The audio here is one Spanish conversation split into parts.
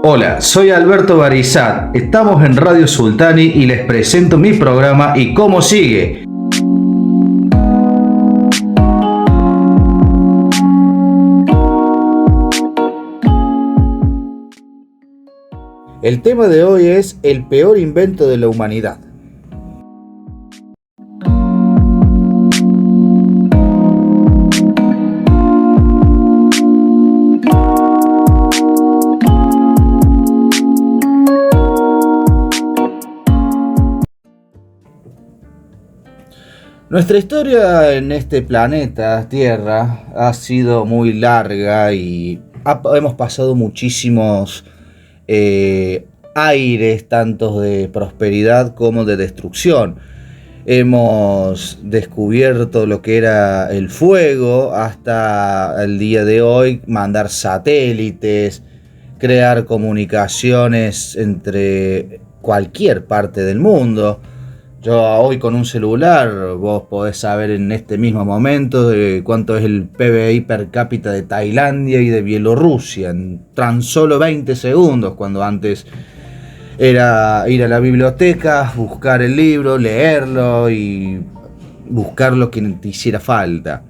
Hola, soy Alberto Barizat, estamos en Radio Sultani y les presento mi programa y cómo sigue. El tema de hoy es el peor invento de la humanidad. Nuestra historia en este planeta Tierra ha sido muy larga y hemos pasado muchísimos aires, tanto de prosperidad como de destrucción. Hemos descubierto lo que era el fuego hasta el día de hoy, mandar satélites, crear comunicaciones entre cualquier parte del mundo. Yo hoy con un celular vos podés saber en este mismo momento cuánto es el PBI per cápita de Tailandia y de Bielorrusia en tan solo 20 segundos, cuando antes era ir a la biblioteca, buscar el libro, leerlo y buscar lo que te hiciera falta.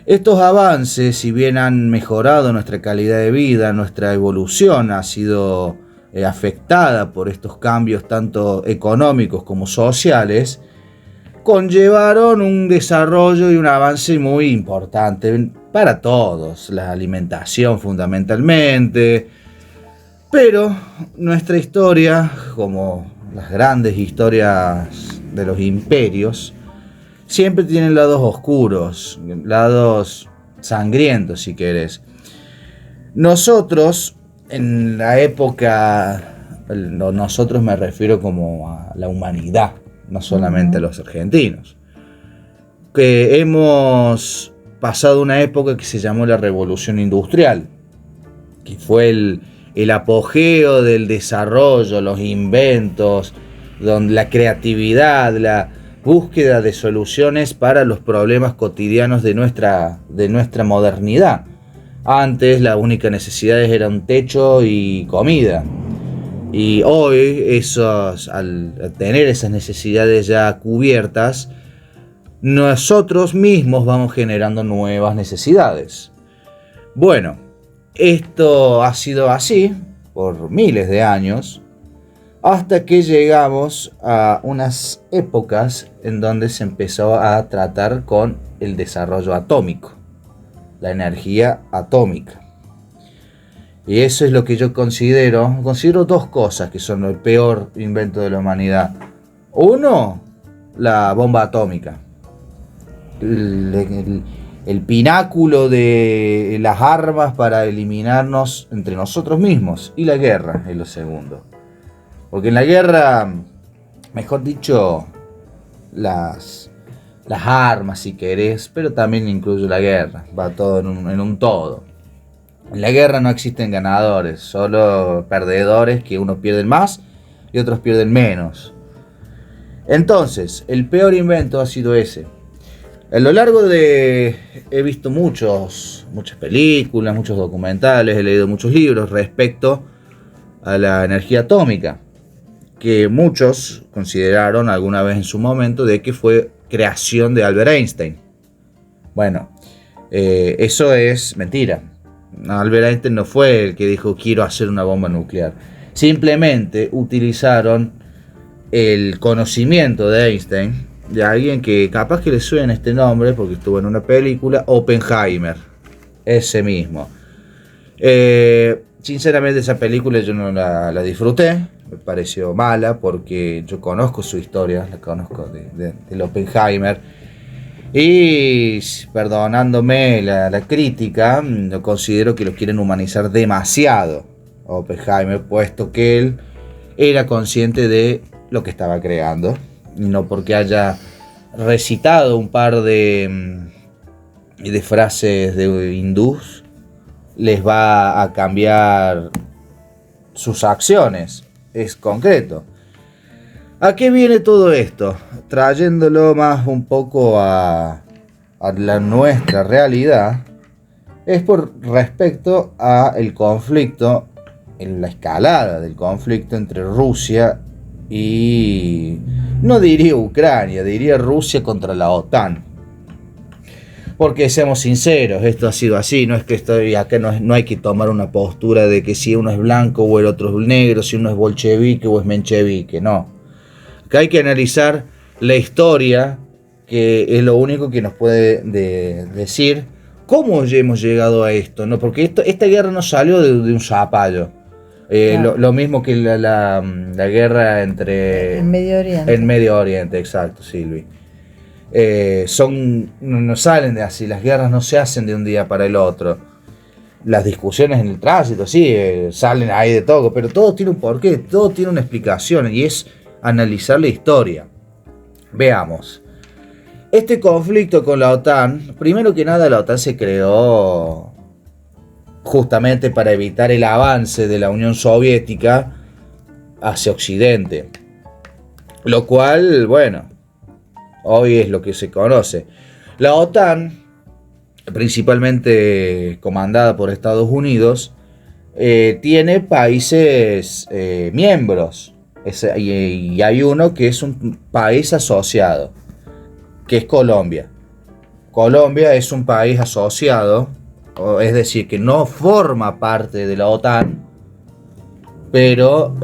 Estos avances, si bien han mejorado nuestra calidad de vida, nuestra evolución ha sido afectada por estos cambios tanto económicos como sociales, conllevaron un desarrollo y un avance muy importante para todos, la alimentación fundamentalmente, pero nuestra historia, como las grandes historias de los imperios, siempre tienen lados oscuros, lados sangrientos si querés. Nosotros, en la época, nosotros me refiero como a la humanidad, no solamente a los argentinos, que hemos pasado una época que se llamó la Revolución Industrial, que fue el apogeo del desarrollo, los inventos, la creatividad, la búsqueda de soluciones para los problemas cotidianos de nuestra modernidad. Antes la única necesidad era un techo y comida. Y hoy, al tener esas necesidades ya cubiertas, nosotros mismos vamos generando nuevas necesidades. Bueno, esto ha sido así por miles de años, hasta que llegamos a unas épocas en donde se empezó a tratar con el desarrollo atómico, la energía atómica. Y eso es lo que yo considero dos cosas que son el peor invento de la humanidad. Uno, la bomba atómica. El pináculo de las armas para eliminarnos entre nosotros mismos. Y la guerra es lo segundo. Porque en la guerra, mejor dicho, las armas si querés, pero también incluye la guerra, va todo en un todo. En la guerra no existen ganadores, solo perdedores, que unos pierden más y otros pierden menos. Entonces, el peor invento ha sido ese. A lo largo he visto muchas películas, muchos documentales, he leído muchos libros respecto a la energía atómica, que muchos consideraron alguna vez en su momento de que fue creación de Albert Einstein. Bueno, eso es mentira. Albert Einstein no fue el que dijo quiero hacer una bomba nuclear. Simplemente utilizaron el conocimiento de Einstein, de alguien que capaz que le suene este nombre porque estuvo en una película, Oppenheimer, ese mismo. Sinceramente esa película yo no la disfruté, me pareció mala porque yo conozco su historia, la conozco del Oppenheimer. Y perdonándome la crítica, considero que lo quieren humanizar demasiado Oppenheimer, puesto que él era consciente de lo que estaba creando, y no porque haya recitado un par de frases de hindús les va a cambiar sus acciones. Es concreto. ¿A qué viene todo esto? Trayéndolo más un poco a nuestra realidad, es por respecto a el conflicto en la escalada del conflicto entre Rusia y, no diría Ucrania, diría Rusia contra la OTAN. Porque seamos sinceros, esto ha sido así, no es que estoy acá, no hay que tomar una postura de que si uno es blanco o el otro es negro, si uno es bolchevique o es menchevique, no. Acá hay que analizar la historia, que es lo único que nos puede decir cómo hemos llegado a esto, ¿no? Porque esta guerra no salió de un zapallo. Claro. Lo mismo que la guerra entre... En Medio Oriente. En Medio Oriente, exacto, Silvi. No salen de así, las guerras no se hacen de un día para el otro. Las discusiones en el tránsito, sí, salen ahí de todo, pero todo tiene un porqué, todo tiene una explicación y es analizar la historia. Veamos. Este conflicto con la OTAN, primero que nada la OTAN se creó justamente para evitar el avance de la Unión Soviética hacia Occidente. Lo cual, bueno, hoy es lo que se conoce. La OTAN, principalmente comandada por Estados Unidos, tiene países miembros. Y hay uno que es un país asociado, que es Colombia. Colombia es un país asociado, es decir, que no forma parte de la OTAN, pero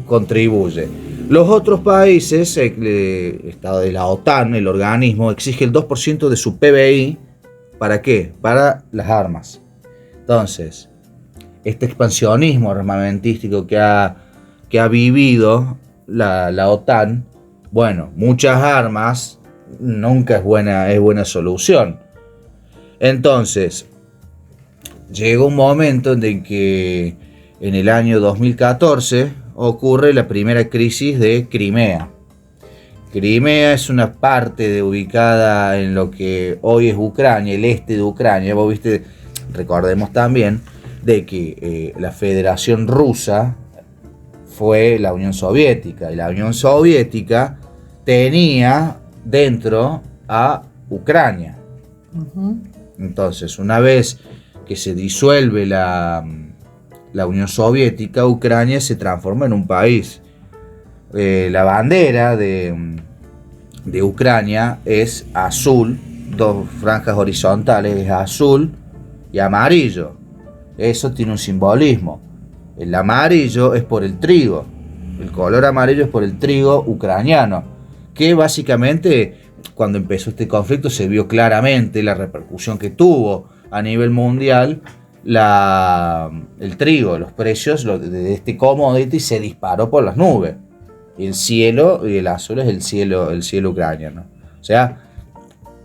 contribuye. Los otros países, Estado de la OTAN, el organismo, exige el 2% de su PBI. ¿Para qué? Para las armas. Entonces, este expansionismo armamentístico que ha vivido la OTAN, bueno, muchas armas nunca es buena solución. Entonces, llegó un momento en que en el año 2014 ocurre la primera crisis de Crimea. Crimea es una parte ubicada en lo que hoy es Ucrania, el este de Ucrania. Vos viste, recordemos también de que la Federación Rusa fue la Unión Soviética, y la Unión Soviética tenía dentro a Ucrania. Uh-huh. Entonces, una vez que se disuelve la Unión Soviética, Ucrania se transforma en un país. La bandera de Ucrania es azul, dos franjas horizontales, es azul y amarillo. Eso tiene un simbolismo. El amarillo es por el trigo, el color amarillo es por el trigo ucraniano, que básicamente cuando empezó este conflicto se vio claramente la repercusión que tuvo a nivel mundial el trigo, los precios de este commodity se disparó por las nubes. El cielo y el azul es el cielo ucraniano. O sea,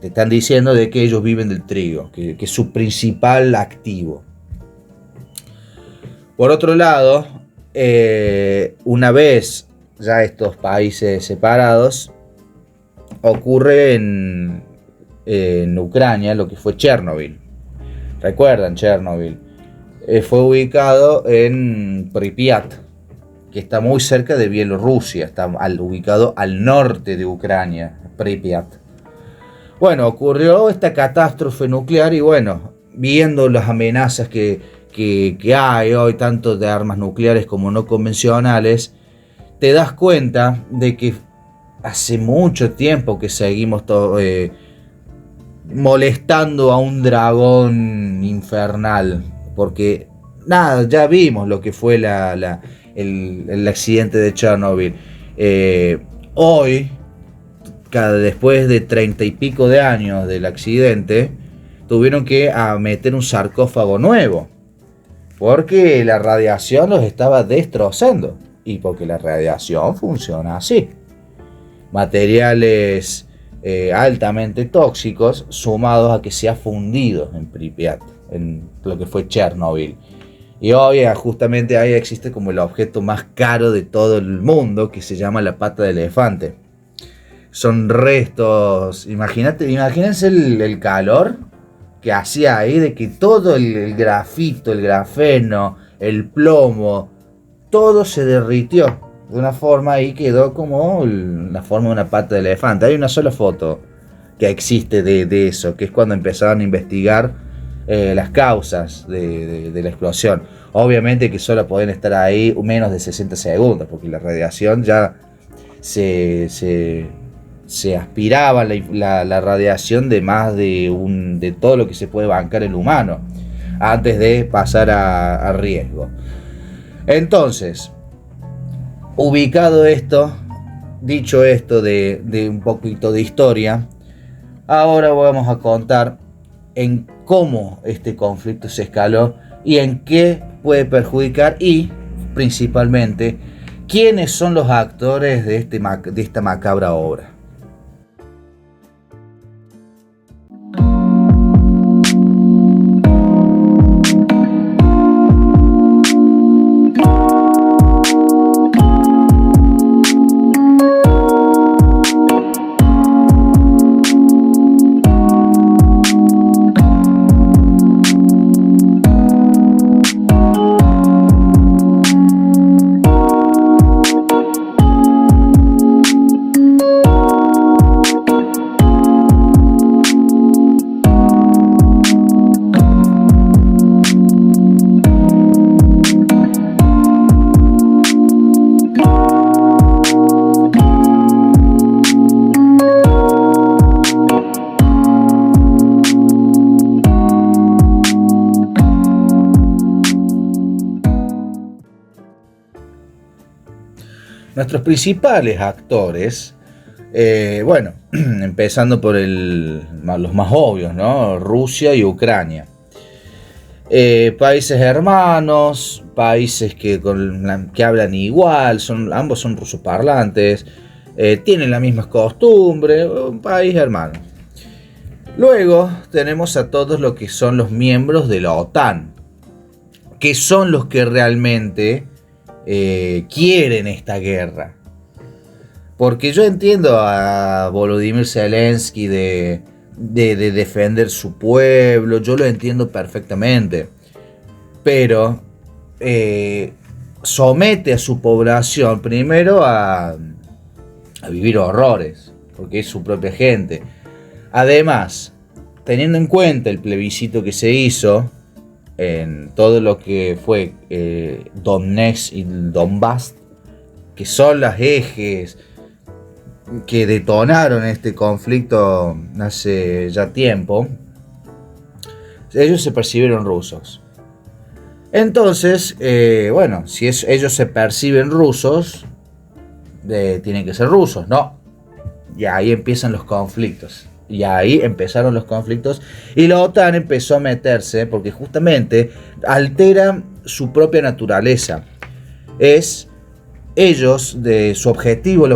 te están diciendo de que ellos viven del trigo, que es su principal activo. Por otro lado, una vez ya estos países separados, ocurre en Ucrania lo que fue Chernobyl. ¿Recuerdan Chernobyl? Fue ubicado en Pripyat, que está muy cerca de Bielorrusia, está ubicado al norte de Ucrania, Pripyat. Bueno, ocurrió esta catástrofe nuclear y bueno, viendo las amenazas que hay hoy, tanto de armas nucleares como no convencionales, te das cuenta de que hace mucho tiempo que seguimos molestando a un dragón infernal, porque nada, ya vimos lo que fue el accidente de Chernobyl. Hoy, después de 30 y pico de años del accidente, tuvieron que meter un sarcófago nuevo, porque la radiación los estaba destrozando, y porque la radiación funciona así. Materiales altamente tóxicos sumados a que se ha fundido en Pripyat, en lo que fue Chernobyl. Y hoy justamente ahí existe como el objeto más caro de todo el mundo, que se llama la pata de elefante. Son restos, imagínense el calor que hacía ahí, de que todo el grafito, el grafeno, el plomo, todo se derritió de una forma y quedó como la forma de una pata de elefante. Hay una sola foto que existe de eso, que es cuando empezaron a investigar las causas de la explosión. Obviamente que solo pueden estar ahí menos de 60 segundos, porque la radiación ya se aspiraba la radiación de más de todo lo que se puede bancar el humano antes de pasar a riesgo. Entonces, ubicado esto, dicho esto de un poquito de historia, ahora vamos a contar en cómo este conflicto se escaló y en qué puede perjudicar, y principalmente quiénes son los actores de esta macabra obra. Nuestros principales actores, bueno, empezando por los más obvios, ¿no? Rusia y Ucrania. Países hermanos, países que hablan igual, ambos son rusoparlantes, tienen las mismas costumbres, un país hermano. Luego tenemos a todos los que son los miembros de la OTAN, que son los que realmente quieren esta guerra. Porque yo entiendo a Volodymyr Zelensky de defender su pueblo, yo lo entiendo perfectamente, pero somete a su población primero a vivir horrores, porque es su propia gente. Además, teniendo en cuenta el plebiscito que se hizo en todo lo que fue Donetsk y Donbass, que son los ejes que detonaron este conflicto hace ya tiempo, ellos se percibieron rusos. Entonces, bueno, si ellos se perciben rusos, tienen que ser rusos, ¿no? Y ahí empiezan los conflictos. Y ahí empezaron los conflictos. Y la OTAN empezó a meterse porque justamente altera su propia naturaleza. El objetivo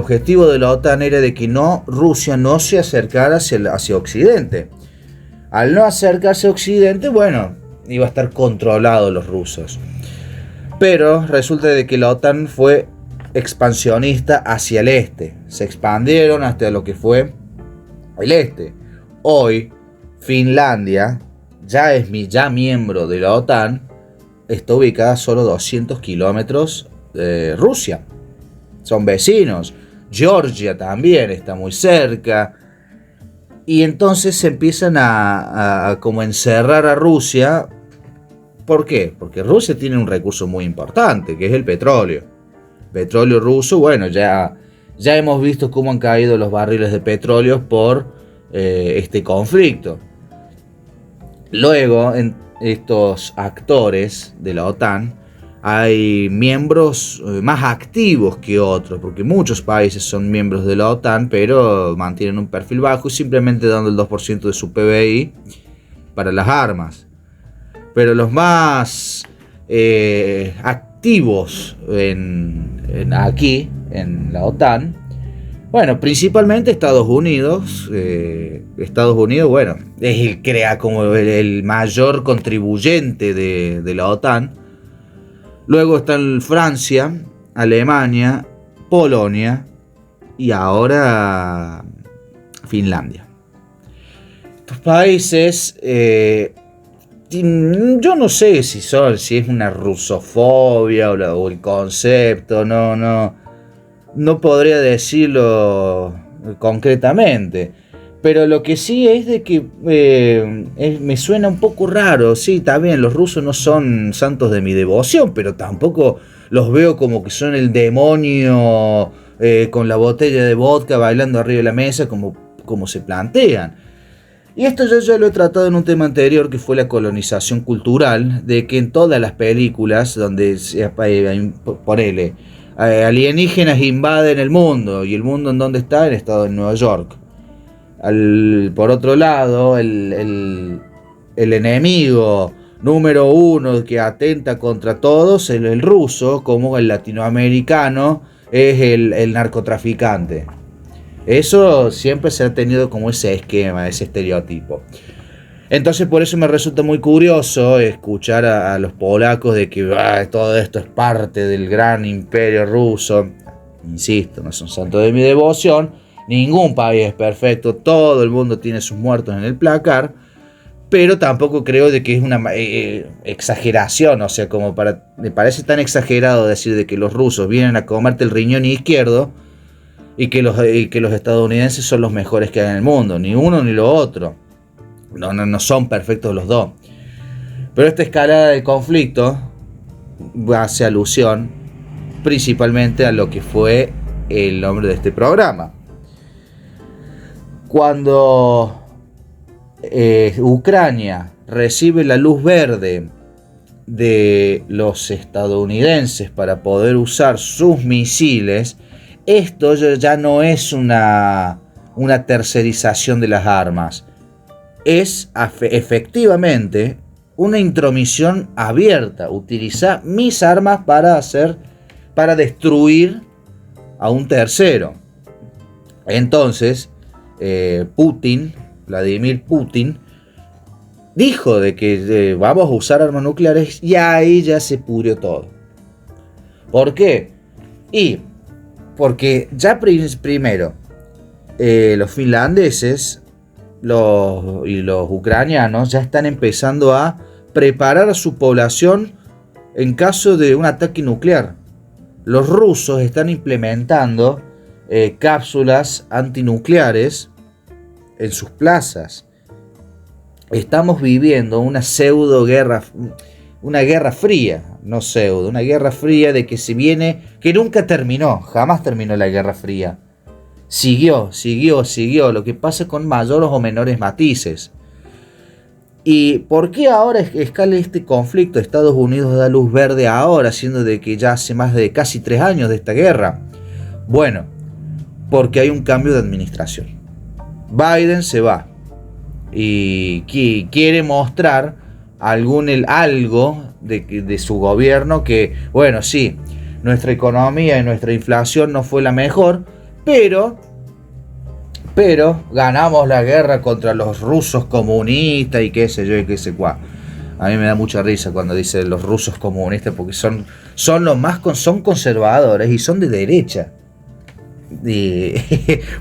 de la OTAN era de que Rusia no se acercara hacia Occidente. Al no acercarse a Occidente, bueno, iba a estar controlado los rusos. Pero resulta de que la OTAN fue expansionista hacia el este. Se expandieron hasta lo que fue el este. Hoy, Finlandia ya miembro de la OTAN, está ubicada a solo 200 kilómetros de Rusia. Son vecinos. Georgia también está muy cerca. Y entonces se empiezan a como encerrar a Rusia. ¿Por qué? Porque Rusia tiene un recurso muy importante, que es el petróleo. Petróleo ruso, bueno, ya hemos visto cómo han caído los barriles de petróleo por este conflicto. Luego, en estos actores de la OTAN, hay miembros más activos que otros, porque muchos países son miembros de la OTAN, pero mantienen un perfil bajo y simplemente dando el 2% de su PBI para las armas. Pero los más activos aquí, en la OTAN, bueno, principalmente Estados Unidos. Estados Unidos, bueno, crea como el mayor contribuyente de la OTAN. Luego están Francia, Alemania, Polonia y ahora Finlandia. Estos países, yo no sé si es una rusofobia o el concepto, no podría decirlo concretamente, Pero lo que sí es de que me suena un poco raro. Sí, está bien, los rusos no son santos de mi devoción, pero tampoco los veo como que son el demonio con la botella de vodka bailando arriba de la mesa como se plantean. Y esto yo ya lo he tratado en un tema anterior, que fue la colonización cultural, de que en todas las películas donde ponele, alienígenas invaden el mundo, y el mundo en dónde está, en el estado de Nueva York. Por otro lado, el enemigo número uno que atenta contra todos, el ruso, como el latinoamericano, es el narcotraficante. Eso siempre se ha tenido como ese esquema, ese estereotipo. Entonces por eso me resulta muy curioso escuchar a los polacos de que todo esto es parte del gran imperio ruso. Insisto, no son santos de mi devoción. Ningún país es perfecto, todo el mundo tiene sus muertos en el placar. Pero tampoco creo de que es una exageración, o sea, me parece tan exagerado decir de que los rusos vienen a comerte el riñón izquierdo y que los estadounidenses son los mejores que hay en el mundo. Ni uno ni lo otro. No son perfectos los dos. Pero esta escalada del conflicto hace alusión principalmente a lo que fue el nombre de este programa. Cuando Ucrania recibe la luz verde de los estadounidenses para poder usar sus misiles, esto ya no es una tercerización de las armas. Es efectivamente una intromisión abierta. Utilizar mis armas para destruir a un tercero. Entonces, Vladimir Putin, dijo de que vamos a usar armas nucleares, y ahí ya se pudrió todo. ¿Por qué? Porque ya primero los finlandeses y los ucranianos ya están empezando a preparar a su población en caso de un ataque nuclear. Los rusos están implementando cápsulas antinucleares en sus plazas. Estamos viviendo una pseudo guerra, una guerra fría, no pseudo, una guerra fría de que se viene, que nunca terminó, jamás terminó la Guerra Fría. Siguió, lo que pasa con mayores o menores matices. ¿Y por qué ahora escala este conflicto? Estados Unidos da luz verde ahora, siendo de que ya hace más de casi 3 años de esta guerra. Bueno, porque hay un cambio de administración. Biden se va y quiere mostrar algo de su gobierno, que bueno, sí, nuestra economía y nuestra inflación no fue la mejor, pero ganamos la guerra contra los rusos comunistas y qué sé yo y qué sé cuál. A mí me da mucha risa cuando dicen los rusos comunistas, porque son son conservadores y son de derecha. Y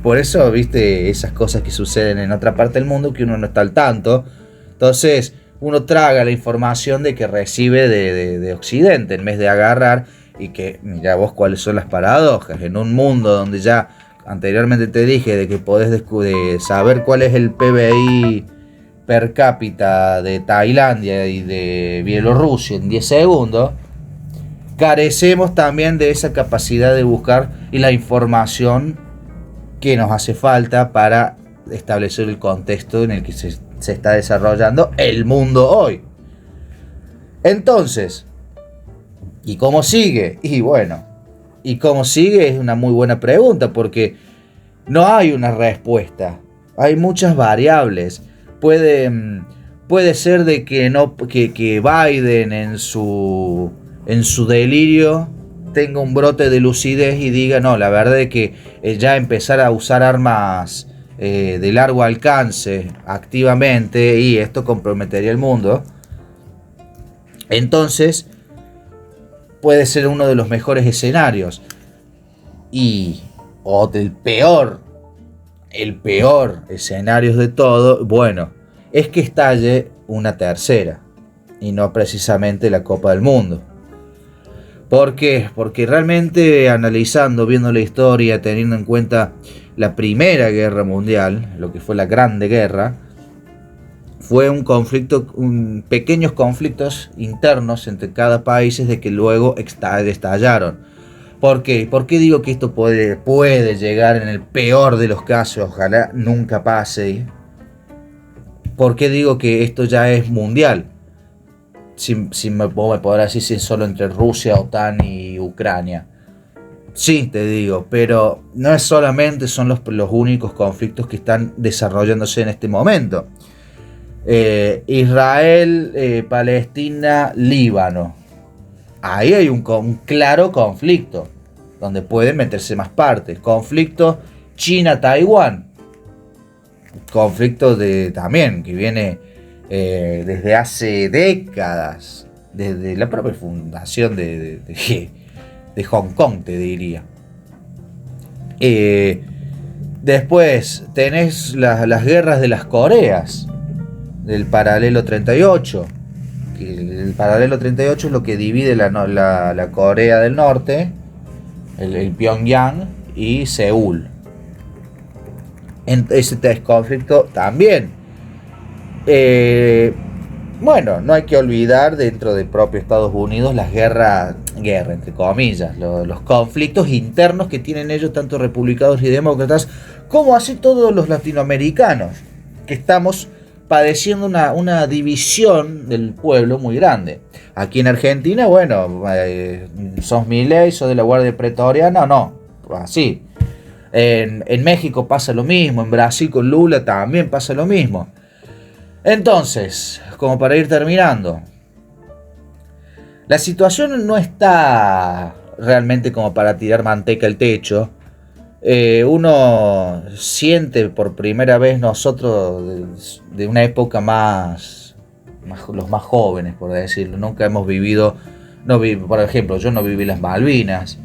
por eso, viste, esas cosas que suceden en otra parte del mundo que uno no está al tanto. Entonces uno traga la información de que recibe de Occidente, en vez de agarrar y que, mira vos cuáles son las paradojas. En un mundo donde ya anteriormente te dije de que podés saber cuál es el PBI per cápita de Tailandia y de Bielorrusia en 10 segundos, carecemos también de esa capacidad de buscar y la información que nos hace falta para establecer el contexto en el que se está desarrollando el mundo hoy. Entonces, ¿y cómo sigue? ¿Y cómo sigue? Es una muy buena pregunta, porque no hay una respuesta. Hay muchas variables. Puede ser de que Biden en su delirio tenga un brote de lucidez y diga, no, la verdad es que ya empezar a usar armas de largo alcance activamente, y esto comprometería el mundo. Entonces puede ser uno de los mejores escenarios. O del peor escenario de todo, bueno, es que estalle una tercera, y no precisamente la Copa del Mundo. ¿Por qué? Porque realmente analizando, viendo la historia, teniendo en cuenta la Primera Guerra Mundial, lo que fue la Grande Guerra, fue un conflicto, pequeños conflictos internos entre cada país de que luego estallaron. ¿Por qué? ¿Por qué digo que esto puede llegar en el peor de los casos? Ojalá nunca pase. ¿Por qué digo que esto ya es mundial? Si me podrás decir si es solo entre Rusia, OTAN y Ucrania. Sí, te digo, pero no es solamente son los únicos conflictos que están desarrollándose en este momento. Israel, Palestina, Líbano. Ahí hay un claro conflicto, donde pueden meterse más partes. Conflicto China-Taiwán. Conflicto también que viene desde hace décadas, desde la propia fundación de Hong Kong, te diría. Después tenés las guerras de las Coreas, del paralelo 38. El paralelo 38 es lo que divide la Corea del Norte, el Pyongyang y Seúl. En ese conflicto también. Bueno, no hay que olvidar dentro del propio Estados Unidos las guerra entre comillas, los conflictos internos que tienen ellos, tanto republicanos y demócratas, como así todos los latinoamericanos, que estamos padeciendo una división del pueblo muy grande. Aquí en Argentina, bueno, sos Milei, sos de la Guardia Pretoriana, no, así. En México pasa lo mismo, en Brasil con Lula también pasa lo mismo. Entonces, como para ir terminando, la situación no está realmente como para tirar manteca al techo. Uno siente por primera vez nosotros de una época más los más jóvenes, por decirlo. Nunca hemos vivido, por ejemplo, yo no viví las Malvinas,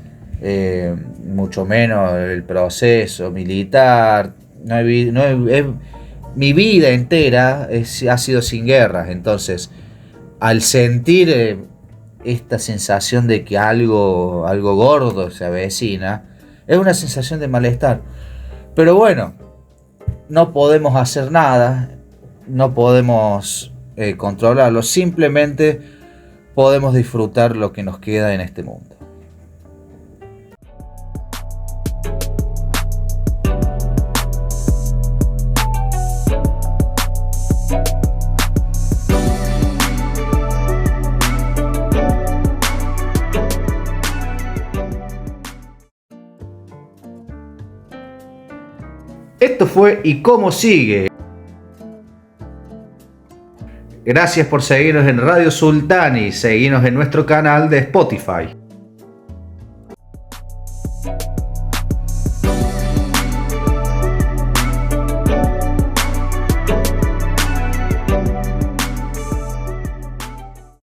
mucho menos el proceso militar. Mi vida entera ha sido sin guerras. Entonces, al sentir esta sensación de que algo gordo se avecina, es una sensación de malestar. Pero bueno, no podemos hacer nada, no podemos controlarlo, simplemente podemos disfrutar lo que nos queda en este mundo. Esto fue ¿Y cómo sigue? Gracias por seguirnos en Radio Sultani, seguirnos en nuestro canal de Spotify.